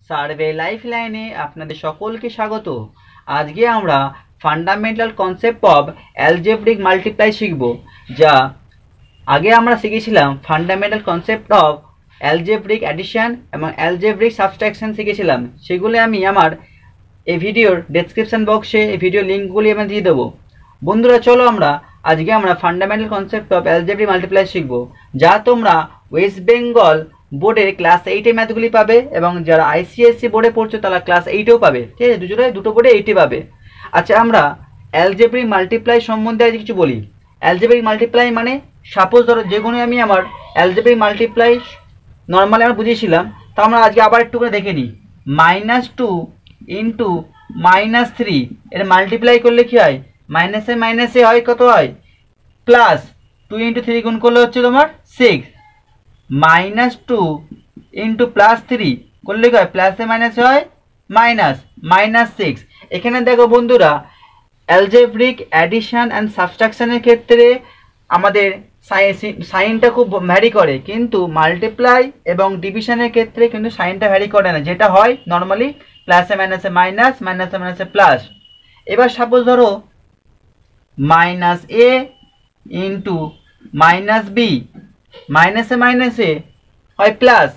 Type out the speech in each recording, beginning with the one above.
Survey লাইফলাইনে আপনাদের সকলকে স্বাগত। আজকে আমরা fundamental concept of algebraic multiply শিখব। যা আগে আমরা শিখেছিলাম fundamental concept of algebraic addition এবং অ্যালজেব্রিক সাবট্রাকশন শিখেছিলাম। সেগুলো আমি আমার এই ভিডিওর ডেসক্রিপশন বক্সে এই ভিডিও লিঙ্কগুলি আমি দিয়ে দেবো। বন্ধুরা, চলো আজকে আমরা fundamental concept of algebraic multiply শিখব, যা তোমরা ওয়েস্ট বেঙ্গল বোর্ডের ক্লাস 8 ম্যাথগুলি পাবে এবং যারা আইসিএসসি বোর্ডে পড়ছো তারা ক্লাস 8-এও পাবে। ঠিক আছে, দুটো বোর্ডে 8-এ পাবে। আচ্ছা, আমরা অ্যালজেব্রিক মাল্টিপ্লাই সম্বন্ধে আজ কিছু বলি। অ্যালজেব্রিক মাল্টিপ্লাই মানে সাপোজ ধরো যেগুলো আমি আমার অ্যালজেব্রিক মাল্টিপ্লাই নর্মালি আমরা বুঝিয়েছিলাম, তা আমরা আজকে আবার একটু করে দেখে নিই। -2 ইন্টু -3 এর মাল্টিপ্লাই করলে কি হয়? মাইনাসে মাইনাসে হয় কত হয়? প্লাস 2 ইন্টু 3 গুণ করলে হচ্ছে তোমার 6। -2 ইন্টু +3 করলে কি হয়? প্লাসে মাইনাসে হয় -6। এখানে দেখো বন্ধুরা, অ্যালজেব্রিক অ্যাডিশন অ্যান্ড সাবট্রাকশনের ক্ষেত্রে আমাদের সাইনটা খুব ভ্যারি করে, কিন্তু মাল্টিপ্লাই এবং ডিভিশনের ক্ষেত্রে কিন্তু সাইনটা ভ্যারি করে না, যেটা হয় নর্মালি প্লাসে মাইনাসে মাইনাস, মাইনাসে মাইনাসে প্লাস। এবার সাপোজ ধরো -a ইন্টু -b, মাইনাসে মাইনাসে হয় প্লাস,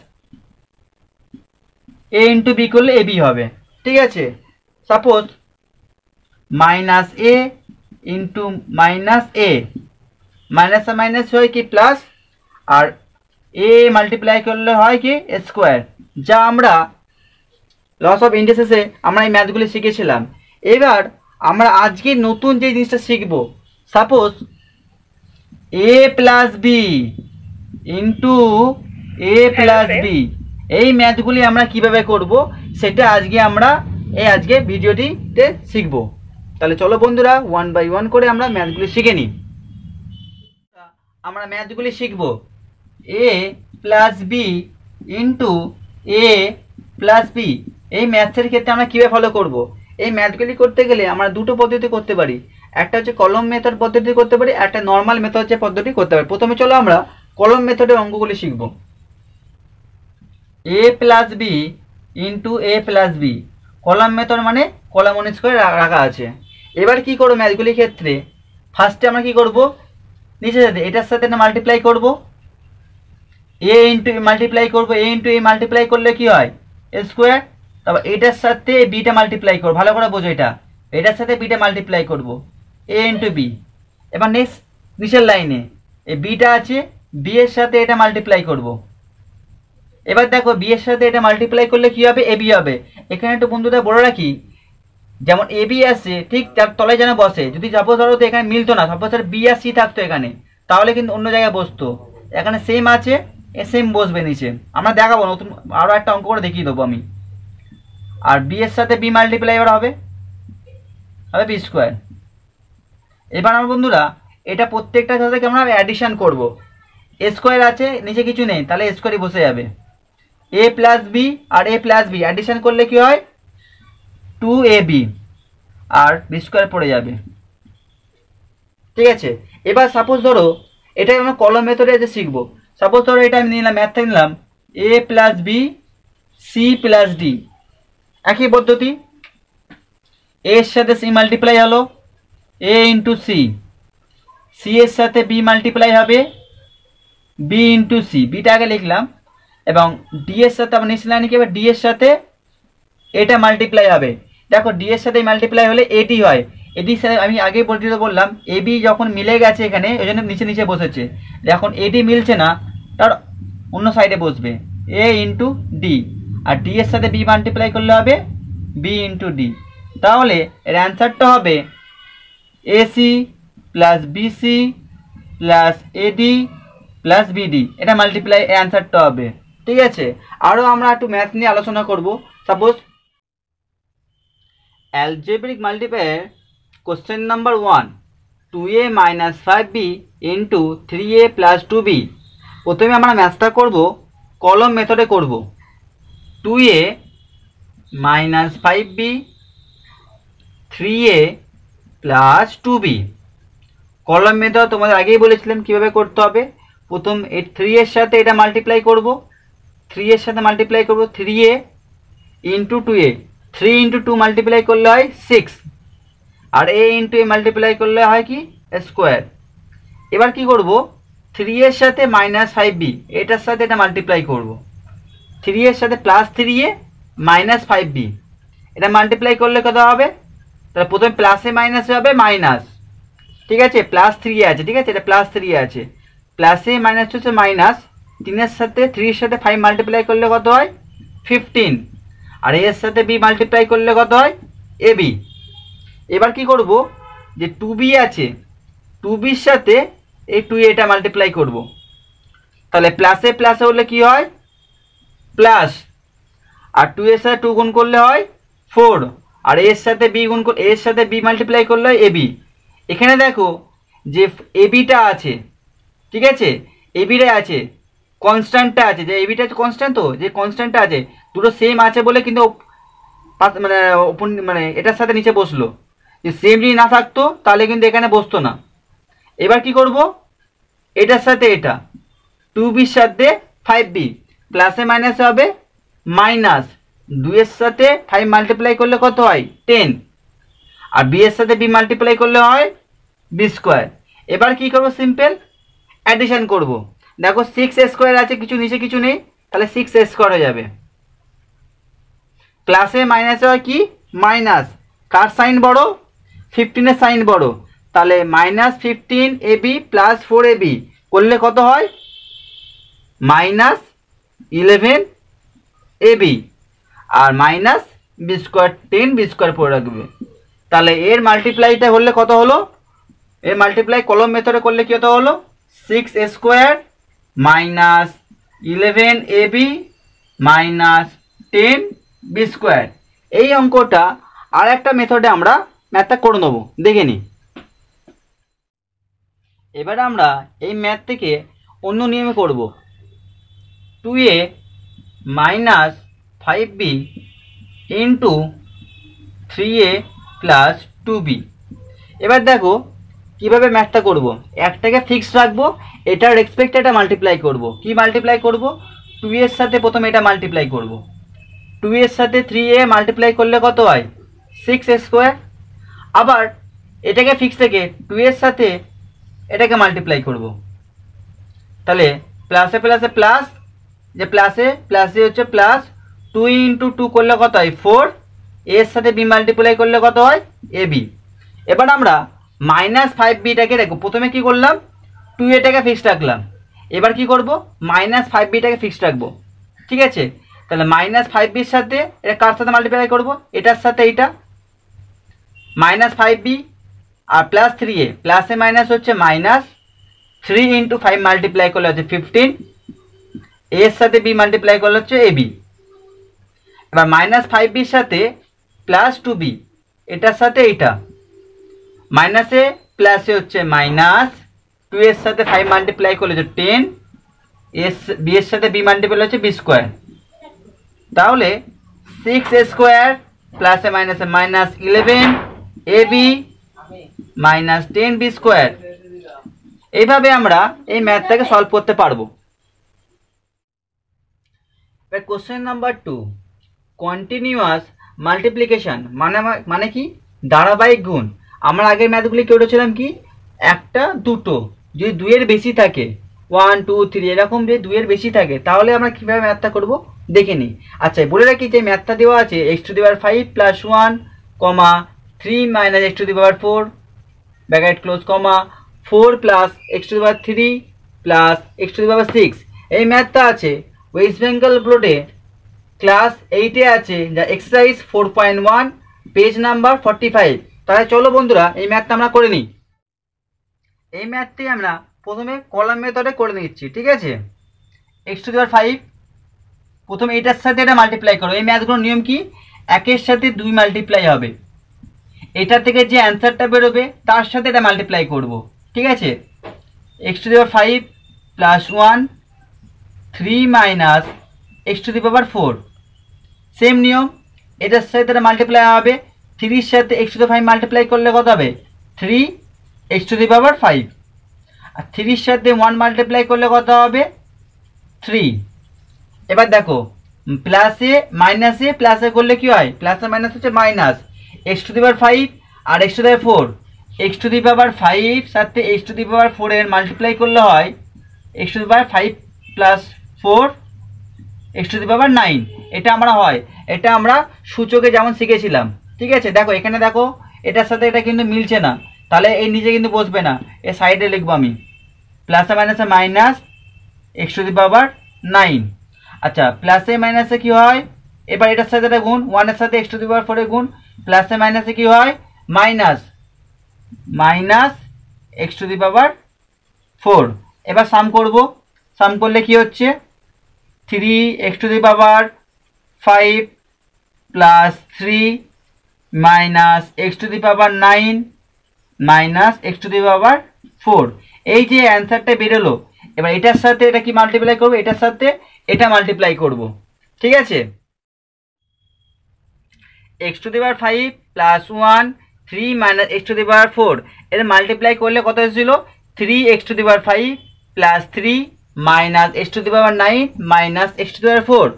a ইন্টু b করলে ab হবে। ঠিক আছে, সাপোজ -a ইন্টু -a, মাইনাসে মাইনাস হয় কি প্লাস, আর a মাল্টিপ্লাই করলে হয় কি স্কোয়ার, যা আমরা লস অফ ইন্ডিসেসে আমরা এই ম্যাথগুলি শিখেছিলাম। এবার আমরা আজকে নতুন যে জিনিসটা শিখব, suppose a plus b into a plus b, এই ম্যাথগুলি আমরা কিভাবে করব সেটা আজকে আমরা আজকে ভিডিওটিতে শিখব। তাহলে চলো বন্ধুরা, 1 বাই 1 করে আমরা ম্যাথগুলি শিখে নিই। আমরা ম্যাথগুলি শিখব a plus b into a plus b। এই ম্যাথের ক্ষেত্রে আমরা কীভাবে ফলো করব? এই ম্যাথগুলি করতে গেলে আমরা দুটো পদ্ধতি করতে পারি। একটা হচ্ছে কলম মেথড পদ্ধতি করতে পারি, একটা নর্মাল মেথড যে পদ্ধতি করতে পারি। প্রথমে চলো আমরা কলম মেথডের অঙ্কগুলি শিখব। a plus b into a plus b, column method মানে কলাম অনুযায়ী করে রাখা আছে। এবার কি করবো ম্যাথগুলির ক্ষেত্রে? ফার্স্টে আমরা কি করব, নিচের সাথে এটার সাথে মাল্টিপ্লাই করব, a ইন্টু মাল্টিপ্লাই করবো, a ইন্টু a মাল্টিপ্লাই করলে কি হয়? স্কোয়ার। তারপর এটার সাথে বিটা মাল্টিপ্লাই করবো, ভালো করে বোঝো, এটার সাথে বিটা মাল্টিপ্লাই করবো, a ইন্টু b। এবার নেক্সট নিচের লাইনে এই বিটা আছে, বি এর সাথে এটা মাল্টিপ্লাই করব। এবার দেখো বি এর সাথে এটা মাল্টিপ্লাই করলে কি হবে? এবি হবে। এখানে একটু বন্ধুরা বলে রাখি, যেমন এবি আসছে ঠিক তার তলায় যেন বসে। যদি সাপোজ ধরো তো এখানে মিলতো না, সাপোজ বি আর সি থাকতো এখানে, তাহলে কিন্তু অন্য জায়গায় বসতো। এখানে সেম আছে, সেম বসবে নিচে। আমরা দেখাবো নতুন আরও একটা অঙ্ক করে দেখিয়ে দেবো আমি। আর বি এর সাথে বি মাল্টিপ্লাই এবার হবে বি স্কোয়ার। এবার আমার বন্ধুরা এটা প্রত্যেকটার সাথে আমরা অ্যাডিশন করব। এ স্কোয়ার আছে, নিচে কিছু নেই, তাহলে স্কোয়ারই বসে যাবে। a প্লাস বি আর a প্লাস বি অ্যাডিশন করলে কি হয়? 2ab, আর বি স্কোয়ার পড়ে যাবে। ঠিক আছে, এবার সাপোজ ধরো এটা আমরা কলম মেথডে যে শিখবো। সাপোজ ধরো এটা আমি নিলাম, ম্যাথটা নিলাম a plus B C plus D, একই পদ্ধতি। a এর সাথে c মাল্টিপ্লাই হলো, a ইন্টু সি, সি এর সাথে b মাল্টিপ্লাই হবে, b ইন্টু সি, বিটা আগে লিখলাম। এবং ডি এর সাথে আবার নিচে লাইনে কি হবে? ডি এর সাথে এটা মাল্টিপ্লাই হবে। দেখো ডি এর সাথে মাল্টিপ্লাই হলে এটি হয়। এটির সাথে আমি আগে বললাম এবি যখন মিলে গেছে এখানে, ওই জন্য নিচে নিচে বসেছে। এখন এডি মিলছে না, তার অন্য সাইডে বসবে এ ইন্টু ডি, আর ডি এর সাথে বি মাল্টিপ্লাই করলে হবে বি ইন্টু ডি। তাহলে এর অ্যান্সারটা হবে AC plus BC plus AD plus BD, এটা মাল্টিপ্লাই অ্যান্সারটা হবে। ঠিক আছে, আরও আমরা একটু ম্যাথ নিয়ে আলোচনা করব। Suppose algebraic multiply question number 1, 2a minus 5b into 3a plus 2b। প্রথমে আমরা ম্যাথটা করব কলম মেথডে করব। 2a minus 5b 3a plus 2b, কলম মেথড তোমাদের আগেই বলেছিলাম কিভাবে করতে হবে। প্রথম এই 3 এর সাথে এটা মাল্টিপ্লাই করব, 3 এর সাথে মাল্টিপ্লাই করব 3a ইন্টু টু এ, 3 ইন্টু 2 মাল্টিপ্লাই করলে হয় 6, আর এ ইন্টু এ মাল্টিপ্লাই করলে হয় কি স্কোয়ার। এবার কি করব, 3 এর সাথে -5b এটার সাথে এটা মাল্টিপ্লাই করব। 3 এর সাথে +3a -5b এটা মাল্টিপ্লাই করলে কত হবে, তাহলে প্রথমে প্লাসে মাইনাসে হবে মাইনাস, ঠিক আছে, +3 আছে, ঠিক আছে, এটা +3 আছে, প্লাসে মাইনাস হচ্ছে মাইনাস, 3 এর সাথে 3 এর সাথে 5 মাল্টিপ্লাই করলে কত হয় 15, আর এর সাথে b মাল্টিপ্লাই করলে কত হয় ab। এবার কি করব, যে 2b আছে, 2bর সাথে এই 2a এটা মাল্টিপ্লাই করব, তাহলে প্লাসে প্লাসে হলে কি হয় প্লাস, আর 2 এর সাথে 2 গুণ করলে হয় 4, আর এর সাথে b গুণ করলে, এর সাথে b মাল্টিপ্লাই করলে হয় ab। এখানে দেখো যে abটা আছে, ঠিক আছে, abটা আছে, কনস্ট্যান্টটা আছে, যে abটা আছে কনস্ট্যান্ট, তো যে কনস্ট্যান্টটা আছে দুটো সেম আছে বলে কিন্তু মানে মানে এটার সাথে নিচে বসলো, যে সেম যদি না থাকতো তাহলে কিন্তু এখানে বসতো না। এবার কি করব, এটার সাথে এটা 2bর সাথে 5b প্লাসে মাইনাসে হবে মাইনাস, 2 এর সাথে 5 মাল্টিপ্লাই করলে কত হয় 10, আর b এর সাথে b মাল্টিপ্লাই করলে হয় b স্কোয়ার। এবার কি করব, সিম্পল অ্যাডিশন করব। দেখো 6a স্কোয়ার আছে, কিছু নিচে কিছু নেই, তাহলে 6a স্কোয়ার হয়ে যাবে, প্লাসে মাইনাসে হয় কি মাইনাস, কার সাইন বড় 15 এর সাইন বড়, তাহলে -15ab + 4ab করলে কত হয় -11ab, আর minus b square 10 b square পড়ে রাখবে। তাহলে এর মাল্টিপ্লাইটা হলে কত হলো, এর মাল্টিপ্লাই কলম মেথডে করলে কি হলো 6a square -11ab -10b square. এই অঙ্কটা আর একটা মেথডে আমরা ম্যাথটা করে নেবো, দেখে নিই। এবার আমরা এই ম্যাথ থেকে অন্য নিয়মে করব, 2a -5b into 3a + 2b। এবার দেখো কিভাবে ম্যাথটা করব, একটাকে ফিক্স রাখবো, এটার রেসপেক্টে এটা মাল্টিপ্লাই করব। কি মাল্টিপ্লাই করব, 2 এর সাথে প্রথমে এটা মাল্টিপ্লাই করব, 2 এর সাথে 3a মাল্টিপ্লাই করলে কত হয় 6a স্কোয়ার, আবার এটাকে ফিক্স রেখে 2 এর সাথে এটাকে মাল্টিপ্লাই করব, তাহলে প্লাসে প্লাসে প্লাস, যে প্লাসে প্লাসে হচ্ছে প্লাস, 2 ইন্টু 2 করলে কত হয় 4, এর সাথে b মাল্টিপ্লাই করলে কত হয় ab। এবার আমরা -5bটাকে দেখো, প্রথমে কি করলাম 2aটাকে ফিক্সড রাখলাম, এবার কি করব -5bটাকে ফিক্সড রাখবো, ঠিক আছে। তাহলে -5bর সাথে এটা কার সাথে মাল্টিপ্লাই করব, এটার সাথে এইটা, -5b আর +3a, প্লাসে মাইনাস হচ্ছে মাইনাস, 3 ইন্টু 5 মাল্টিপ্লাই করলে হচ্ছে 15, এর সাথে b মাল্টিপ্লাই করলে হচ্ছে ab। এবার -5bর সাথে +2b এটার সাথে এইটা, মাইনাসে প্লাসে হচ্ছে মাইনাস, 2 এর সাথে 5 মাল্টিপ্লাই করলে হচ্ছে 10, b এর সাথে b মাল্টিপ্লাই হচ্ছে b স্কোয়ার, তাহলে 6a স্কোয়ার প্লাসে মাইনাসে -11ab -10b স্কোয়ার। এইভাবে আমরা এই ম্যাথটাকে সলভ করতে পারবো। কোশ্চেন নাম্বার 2, কন্টিনিউয়াস মাল্টিপ্লিকেশন মানে কি ধারাবাহিক গুণ। আমরা আগের ম্যাথগুলি করেছিলাম কি একটা দুটো, যদি 2 এর বেশি থাকে 1 2 3 এরকম যদি 2 এর বেশি থাকে তাহলে আমরা কিভাবে ম্যাথটা করব দেখে নিই। আচ্ছা বলে রাখি যে ম্যাথটা দেওয়া আছে x⁵ + 1, 3 - x⁴, bracket close, 4 + x⁵ + x⁵। এই ম্যাথটা আছে ওয়েস্ট বেঙ্গল বোর্ডে ক্লাস 8-এ আছে, যা এক্সারসাইজ 4.1 পেজ নাম্বার 45। তাহলে চলো বন্ধুরা এই ম্যাথটা আমরা করে নিই। এই ম্যাথটি আমরা প্রথমে কলাম মেথডে করে নিচ্ছি, ঠিক আছে। x⁵ প্রথমে এটার সাথে এটা মাল্টিপ্লাই করো। এই ম্যাথগুলোর নিয়ম কি, 1-এর সাথে 2 মাল্টিপ্লাই হবে, এটা থেকে যে অ্যান্সারটা বেরোবে তার সাথে এটা মাল্টিপ্লাই করব, ঠিক আছে। x⁵ + 1 3 - x⁴, সেম নিয়ম, এটার সাথে এটা মাল্টিপ্লাই হবে, 3-এর সাথে x⁵ মাল্টিপ্লাই করলে কত হবে 3x⁵, আর 3-এর সাথে 1 মাল্টিপ্লাই করলে কত হবে 3। এবার দেখো প্লাসে মাইনাসে প্লাসে করলে কি হয়, প্লাসে মাইনাস হচ্ছে minus x to the power 5 আর x to the power 4, x to the power 5 সাথে এক্স টু দি পাওয়ার 4 এর মাল্টিপ্লাই করলে হয় x to the power 5 plus 4 x to the power 9। এটা আমরা হয়, এটা আমরা সূচকে যেমন শিখেছিলাম। ঠিক আছে, দেখো এখানে দেখো এটার সাথে এটা কিন্তু মিলছে না, তাহলে এই নিচে কিন্তু বসবে না, এর সাইডে লিখবো আমি প্লাসে মাইনাসে minus x to the power 9। আচ্ছা, প্লাসে মাইনাসে কি হয়, এবার এটার সাথে এটা গুণ, 1 এর সাথে এক্স টু দি পাওয়ার 4 এর গুণ, প্লাসে মাইনাসে কি হয় minus minus x to the power 4। এবার সাম করব, সাম করলে কি হচ্ছে 3 x to the power 5 plus 3 minus x to the power 9 minus x to the power 4। এই যে অ্যান্সারটা বেরোলো, এবার এটার সাথে এটা কি মাল্টিপ্লাই করব, এটার সাথে এটা মাল্টিপ্লাই করব। ঠিক আছে, x to the power 5 plus 1 3 minus x to the power 4 এর মাল্টিপ্লাই করলে কত এসেছিল 3 x to the power 5 plus 3 minus x to the power 9 minus x to the power 4।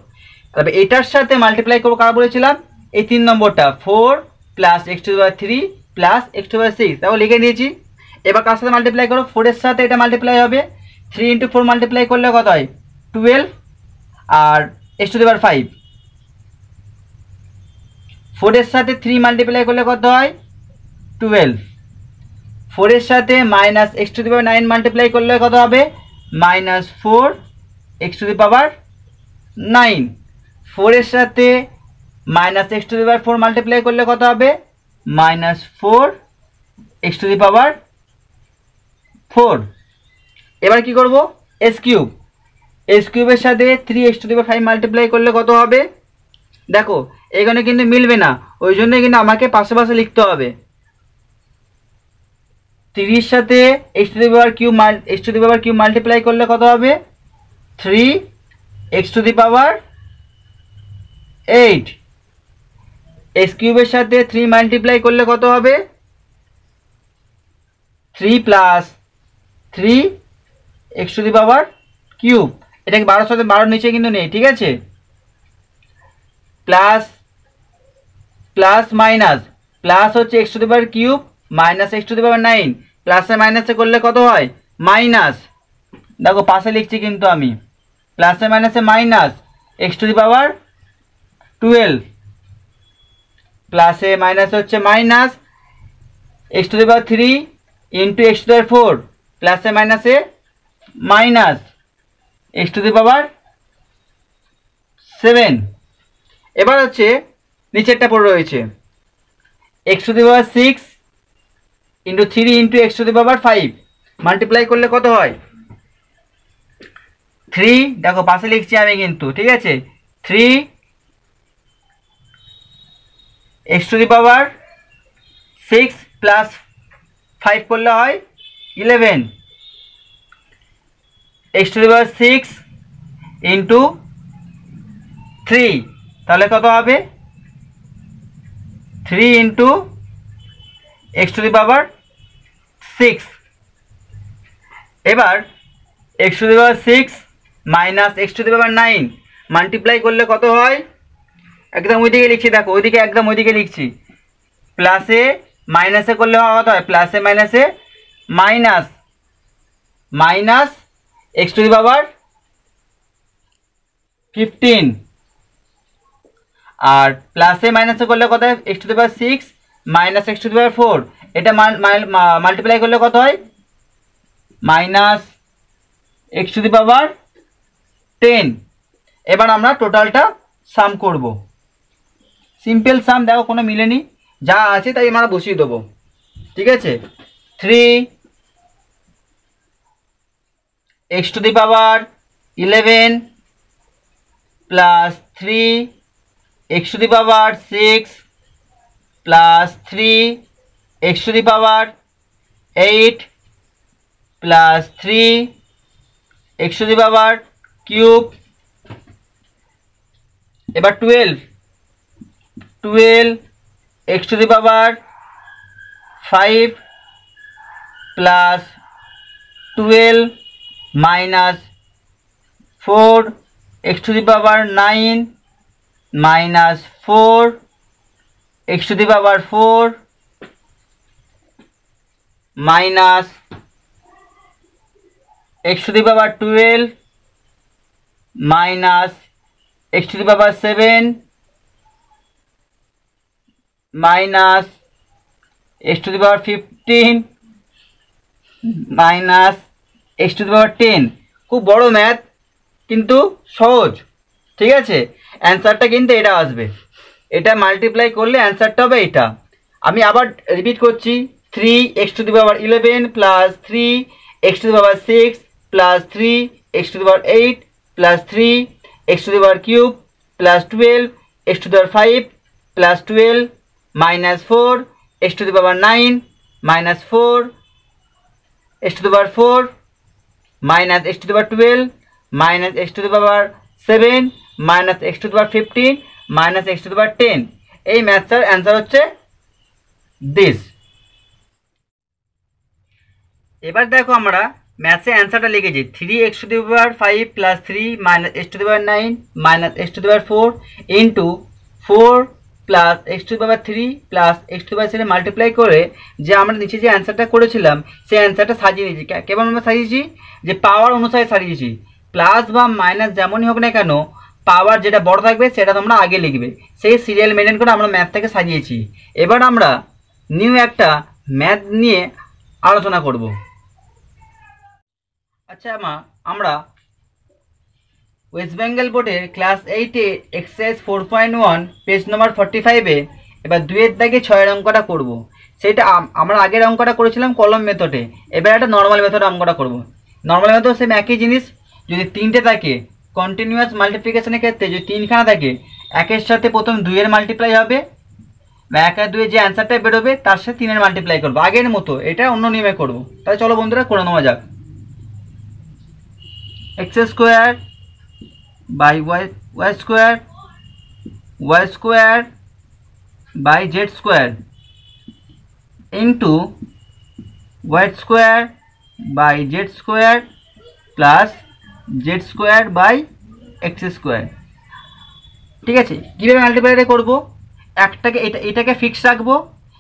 তবে এটার সাথে মাল্টিপ্লাই করবো কারা বলেছিলাম, এই 3 নম্বরটা 4 plus x to the power 3 plus x to the power 6, তাও লিখে দিয়েছি। এবার কার সাথে মাল্টিপ্লাই করো, 4 এর সাথে এটা মাল্টিপ্লাই হবে, 3 ইন্টু 4 মাল্টিপ্লাই করলে কত হয় 12 আর এক্স টু দি পাওয়ার 5, 4 এর সাথে 3 মাল্টিপ্লাই করলে কত হয় 12, 4 এর সাথে minus x to the power 9 multiply করলে কত হবে minus 4 x to the power 9, 4 এর সাথে minus x to the power 4 multiply করলে কত হবে minus 4 x to the power 4। এবার কি করব, এস কিউব, এস কিউবের সাথে 3 x to the power 5 multiply করলে কত হবে, দেখো এখানে কিন্তু মিলবে না, ওই জন্যই কিন্তু আমাকে পাশে পাশে লিখতে হবে। 3 সাথে x to the power cube multiply করলে কত হবে 3 x to the power 8, x কিউবের সাথে 3 মাল্টিপ্লাই করলে কত হবে 3 plus 3 x to the power cube, এটাকে 12 সাথে 12 নিচে কিন্তু নেই। ঠিক আছে, প্লাস প্লাস মাইনাস, প্লাস হচ্ছে x to the power cube minus x to the power 9, প্লাসে মাইনাসে করলে কত হয় মাইনাস, দেখো পাশে লিখছি কিন্তু আমি প্লাসে মাইনাসে minus x to the power 12, প্লাসে মাইনাসে হচ্ছে minus x to the power 3 into x to the power 4, প্লাসে মাইনাসে minus x to the power 7। এবার হচ্ছে নিচেরটা পড়ে রয়েছে x to the power 6 into 3 into x to the power 5 multiply করলে কত হয় 3, দেখো পাশে লিখছি আমি কিন্তু। ঠিক আছে, 3 x to the power 6 plus 5 করলে হয় 11 x to the power 6 into 3, তাহলে কত হবে 3 into x to the power 6। এবার x to the power 6 minus x to the power 9 multiply করলে কত হয়, একদম ওইদিকে লিখছি, দেখো ওইদিকে একদম ওইদিকে লিখছি, প্লাসে মাইনাসে করলে কত হয় প্লাসে মাইনাসে minus minus x to the power 15, আর প্লাসে মাইনাসে করলে কত হয় x to the power 6 minus x to the power 4, এটা মাল্টিপ্লাই করলে কত হয় minus x to the power 10। এবার আমরা টোটালটা সাম করব, সিম্পল সাম, দেখো কোনো মিলেনি, যা আছে তাই আমরা বসিয়ে দেবো। ঠিক আছে, 3 x to the power 11 plus 3 x to the power 6 plus 3 x to the power 8 plus 3 x to the power cube. এবার 12 x to the power 5 plus 12 minus 4 x to the power 9 minus 4 x to the power 4 minus x to the power 12 minus x to the power 7 minus x to the power 15 minus x to the power 10। খুব বড় math কিন্তু সহজ, ঠিক আছে। অ্যান্সারটা কিন্তু এটা আসবে, এটা মাল্টিপ্লাই করলে অ্যান্সারটা হবে এটা। আমি আবার রিপিট করছি, 3x to the power 11 plus 3x to the power 6 plus 3x to the power 8 plus 3x to the power cube plus 12x to the power 5 plus 12 minus 4x to the power 9 minus 4x to the power 4 minus x to the power 12 minus x to the power 7 minus x to the power 15 minus x to the power 10। এই ম্যাথটার answer হচ্ছে this. এবার দেখো আমরা ম্যাথসে অ্যান্সারটা লিখেছি 3x to the power 5 plus 3 minus x to the power 9 minus x to the power 4 into 4 plus x to the power 3 plus x to the power 7 multiply করে যে আমরা নিচে যে অ্যান্সারটা করেছিলাম সেই অ্যান্সারটা সাজিয়ে নিয়েছি। কেমন আমরা সাজিয়েছি, যে পাওয়ার অনুসারে সাজিয়েছি। প্লাস বা মাইনাস যেমনই হোক না কেন, পাওয়ার যেটা বড় থাকবে সেটা তোমরা আগে লিখবে, সেই সিরিয়াল মেনটেন করে আমরা ম্যাথটাকে সাজিয়েছি। এবার আমরা নিউ একটা ম্যাথ নিয়ে আলোচনা করব। আচ্ছা আমরা ওয়েস্ট বেঙ্গল বোর্ডের ক্লাস 8-এ এক্সারসাইজ 4.1 পেজ নম্বর 45-এ এবার 2-এর দাগে 6-এর অঙ্কটা করব। সেটা আমরা আগের অঙ্কটা করেছিলাম কলম মেথডে, এবার একটা নর্মাল মেথডে অঙ্কটা করব। নর্মাল মেথড সেম একই জিনিস, যদি 3টে থাকে কন্টিনিউয়াস মাল্টিপ্লিকেশনের ক্ষেত্রে যদি 3খানা থাকে, একের সাথে প্রথম 2-এর মাল্টিপ্লাই হবে বা 1 আর 2 যে অ্যান্সারটা বেরোবে তার সাথে 3-এর মাল্টিপ্লাই করবো আগের মতো, এটা অন্য নিয়মে করব। তাহলে চলো বন্ধুরা করে নেওয়া যাক। x square by y square by z square into y square by z square plus z square by x square. ঠিক আছে, কীভাবে মাল্টিপ্লাইটা করবো, এটাকে ফিক্স রাখবো,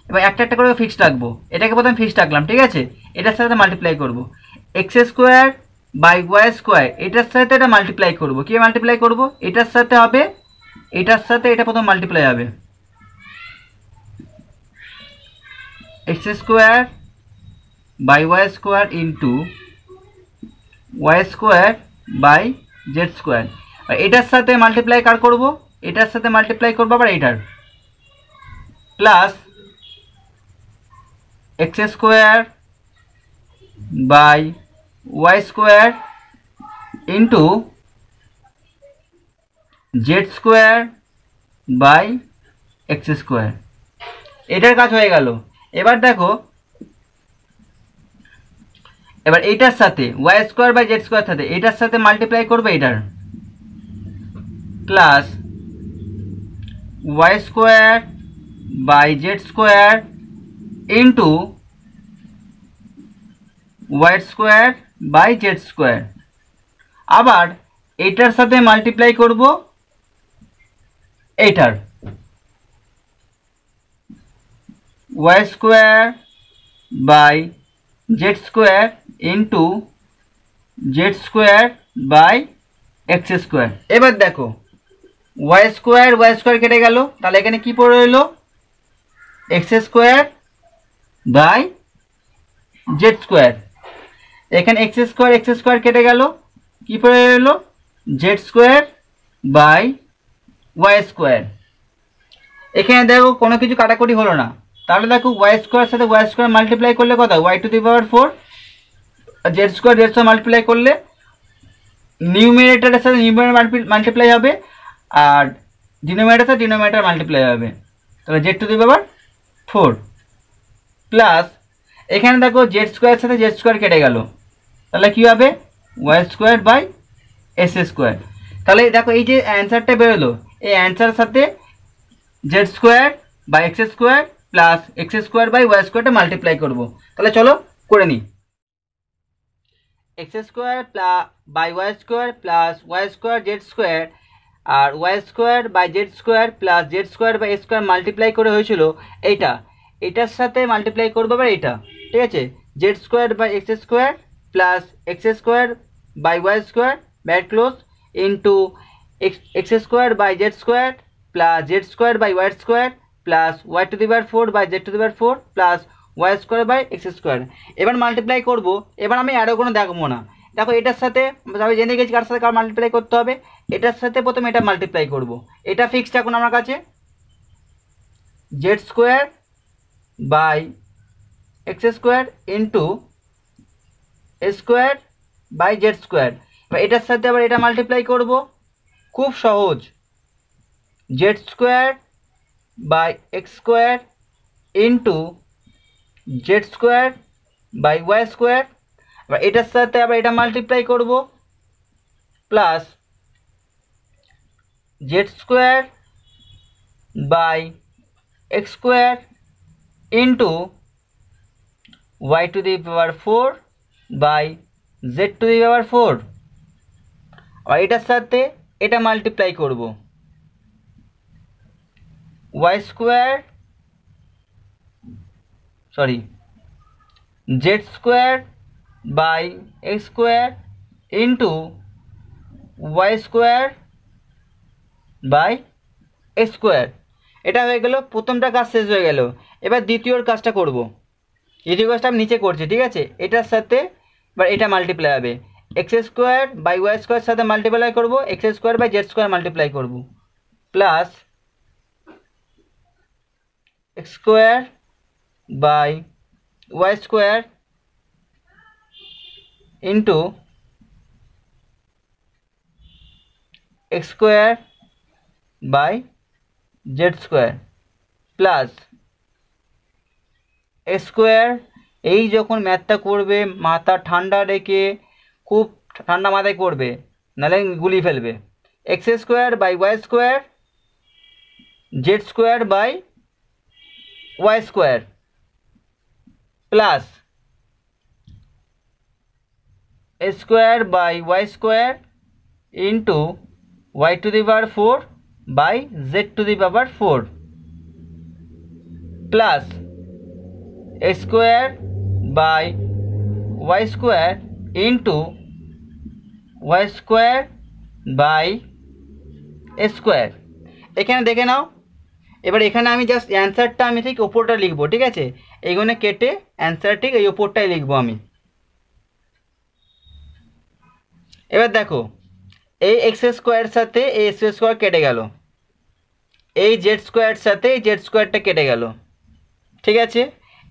এবার একটা করে ফিক্স রাখবো। এটাকে প্রথমে ফিক্স রাখলাম, ঠিক আছে। এটার সাথে মাল্টিপ্লাই করবো x square by y square, এটার সাথে এটা মাল্টিপ্লাই করবো। কী মাল্টিপ্লাই করবো, এটার সাথে হবে, এটার সাথে এটা প্রথম মাল্টিপ্লাই হবে, x square by y square into y square by z square. এটার সাথে মাল্টিপ্লাই কার করবো, এটার সাথে মাল্টিপ্লাই করবো আবার এটার, plus x square by y square into z square by x square. এটার কাজ হয়ে গেল। এবার দেখো, এবার এইটার সাথে y square by z square সাথে এটার সাথে মাল্টিপ্লাই করবে এটার, plus y square by z square into y square by z square. আবার এটার সাথে মাল্টিপ্লাই করব এটার, y square by z square into z square by x square. এবার দেখো y স্কোয়ার কেটে গেল, তাহলে এখানে কি পড়ে রইল, x square by z square. এখানে x স্কোয়ার কেটে গেল, কি পড়ে রইল, z square by y square. এখানে দেখো কোনো কিছু কাটাকুটি হলো না, তাহলে দেখো y স্কোয়ার সাথে y স্কোয়ার মাল্টিপ্লাই করলে কত, y two the power 4, z square multiply করলে নিউমিনেটরের সাথে নিউমিনেটর মাল্টিপ্লাই হবে আর ডিনোমিনেটরের সাথে ডিনোমিনেটর মাল্টিপ্লাই হবে, তাহলে z two the power 4 plus এখানে দেখো z স্কোয়ারের সাথে z স্কোয়ার কেটে গেল, তাহলে কি হবে y square by s square. তাহলে দেখো এই যে অ্যান্সারটা বেরোলো, এই অ্যান্সারের সাথে z square by x square plus x square by y স্কোয়ারটা মাল্টিপ্লাই করব। তাহলে চলো করে নিই, x square by y square plus y square z square আর y square by Z square plus Z square by x square multiply করে হয়েছিল এইটা, এটার সাথে মাল্টিপ্লাই করবো আবার এইটা, ঠিক আছে, Z square by x square plus x square by Y square bat close into x square by Z square plus Z square by Y square plus Y to the power 4 by Z to the power 4 plus Y square by x square. এবার multiply করবো, এবার আমি আরও কোনো দেখবো না। দেখো এটার সাথে আমি জেনে গেছি কার সাথে কার মাল্টিপ্লাই করতে হবে, এটার সাথে প্রথমে এটা মাল্টিপ্লাই করব, এটা ফিক্সড এখন আমার কাছে z square by x square into A square by Z square. এবার এটার সাথে আবার এটা মাল্টিপ্লাই করব, খুব সহজ, z square by x square into Z square by Y square. এবার এটার সাথে আবার এটা মাল্টিপ্লাই করব plus Z square by x square into Y to the power 4 by Z to the power 4। আর এটার সাথে এটা মাল্টিপ্লাই করব, y square Z square by x square into Y square by x square. এটা হয়ে গেল, প্রথমটা কাজ শেষ হয়ে গেল। এবার দ্বিতীয়র কাজটা করব, দ্বিতীয় কাজটা আমি নিচে করছি, ঠিক আছে, এটার সাথে এবার এটা মাল্টিপ্লাই হবে, x square by Y square সাথে মাল্টিপ্লাই করব, x square by Z square multiply করব plus x square by Y square into x square by Z square plus A square. এই যখন ম্যাথটা করবে মাথা ঠান্ডা রেখে, খুব ঠান্ডা মাথায় করবে, নাহলে গুলিয়ে ফেলবে, X square by Y square Z square by Y square plus A square by Y square into Y to the power 4 by Z to the power 4 plus A square by Y square into Y square by A square. এখানে দেখে নাও, এবার এখানে আমি just অ্যান্সারটা আমি ঠিক ওপরটা লিখবো, ঠিক আছে, এইগুলো কেটে অ্যান্সার ঠিক এই ওপরটাই লিখবো আমি। এবার দেখো এই এক্স স্কোয়ারের সাথে এই এক্স স্কোয়ার কেটে গেল, এই জেড স্কোয়ারের সাথে এই জেড স্কোয়ারটা কেটে গেল, ঠিক আছে,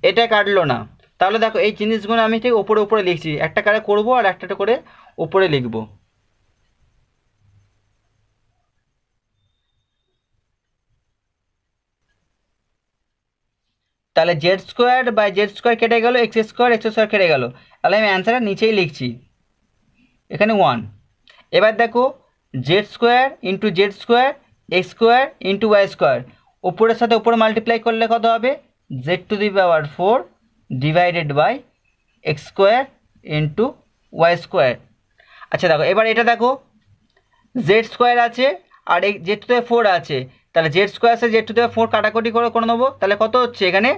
এটা কাটলো না। তাহলে দেখো এই জিনিসগুলো আমি ঠিক ওপরে ওপরে লিখছি, একটা করে করবো আর একটা করে উপরে লিখবো। তাহলে Z square by Z square কেটে গেল, এক্স স্কোয়ার কেটে গেল, তাহলে আমি অ্যান্সারটা নিচেই লিখছি এখানে 1। এবার দেখো Z square into Z square x square into Y square, উপরের সাথে উপরে মাল্টিপ্লাই করলে কত হবে, Z to the power 4 divided by x square into Y square. আচ্ছা দেখো এবার এটা দেখো জেড স্কোয়ার আছে আর এই জেড টু দি পাওয়ার 4 আছে, তাহলে জেড স্কোয়ার আছে জেড টু দি পাওয়ার 4 কাটাকুটি করে নেবো, তাহলে কত হচ্ছে এখানে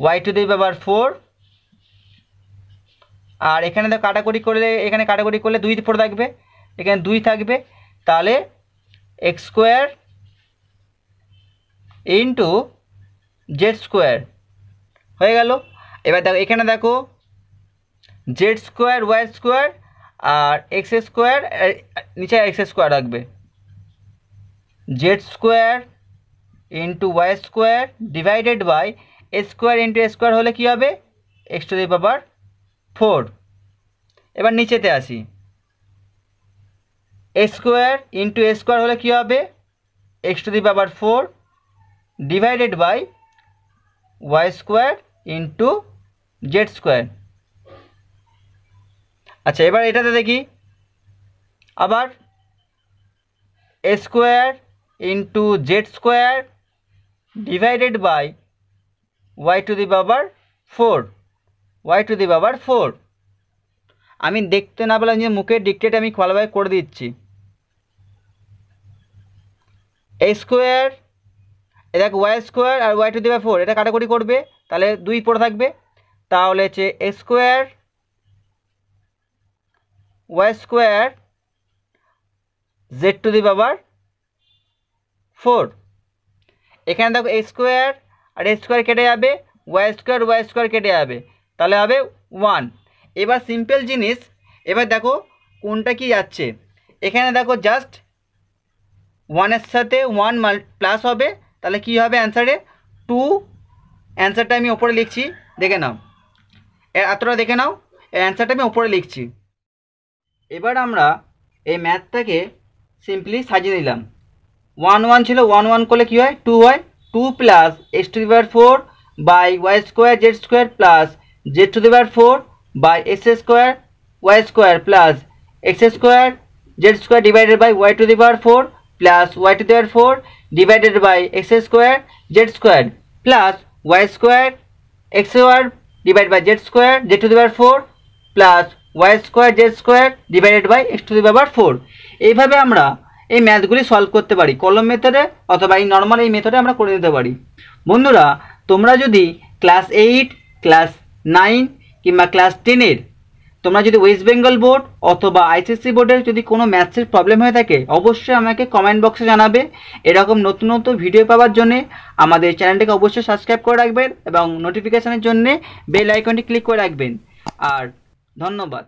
ওয়াই টু দি পাওয়ার 4, আর এখানে তো কাটাকুটি করলে, এখানে কাটাকুটি করলে 2 পড়ে থাকবে, এখানে 2 থাকবে, তাহলে X square into Z square হয়ে গেল। এবার দেখো এখানে দেখো জেড স্কোয়ার ওয়াই স্কোয়ার আর এক্স স্কোয়ার, নিচে এক্স স্কোয়ার রাখবে, Z square into Y square divided by A square into A square হলে কী হবে, এক্স টু দি পাওয়ার 4। এবার নিচেতে আসি, a square into A square হলে কী হবে, x to the power 4 divided by Y square into Z square. আচ্ছা এবার এটাতে দেখি, আবার a square into Z square divided by y to the power 4 আমি দেখতে না পেলাম যে মুখের ডিকটেট আমি ভালোভাবে করে দিচ্ছি। এ স্কোয়ার, এ দেখো ওয়াই স্কোয়ার আর ওয়াই টু দি পাওয়ার 4, এটা কাটাকুটি করবে, তাহলে 2 পড়ে থাকবে। তাহলে হচ্ছে a square Y square z to the power 4। এখানে দেখো এ স্কোয়ার আর এ স্কোয়ার কেটে যাবে, ওয়াই স্কোয়ার কেটে যাবে, তাহলে হবে 1। এবার সিম্পল জিনিস, এবার দেখো কোনটা কি যাচ্ছে। এখানে দেখো জাস্ট 1-এর সাথে 1 প্লাস হবে, তাহলে কি হবে অ্যান্সারে 2। অ্যান্সারটা আমি ওপরে লিখছি, দেখে নাও, এতটা দেখে নাও, অ্যান্সারটা আমি ওপরে লিখছি। এবার আমরা এই ম্যাথটাকে সিম্পলি সাজিয়ে দিলাম। 1 1 ছিল, 1 1 করলে কী হয় 2 হয়, 2 plus x to the power 4 by Y square Z square plus z to the power 4 by x square Y square plus x square Z square divided by y to the power 4 plus Y to the power 4 divided by x square Z square plus Y square x square divide by Z square z to the power 4 plus Y square Z square divided by x to the power 4। এইভাবে আমরা এই ম্যাথগুলি solve করতে পারি, কলম মেথডে অথবা এই normal এই মেথডে আমরা করে নিতে পারি। বন্ধুরা, তোমরা যদি ক্লাস 8, ক্লাস 9 কিংবা ক্লাস 10-এর তোমরা যদি ওয়েস্ট বেঙ্গল বোর্ড অথবা আইসিএসসি বোর্ডের যদি কোনো ম্যাথসের প্রবলেম হয়ে থাকে, অবশ্যই আমাকে কমেন্ট বক্সে জানাবে। এরকম নতুন নতুন ভিডিও পাওয়ার জন্যে আমাদের চ্যানেলটিকে অবশ্যই সাবস্ক্রাইব করে রাখবেন এবং নোটিফিকেশানের জন্যে বেল আইকনটি ক্লিক করে রাখবেন। আর ধন্যবাদ।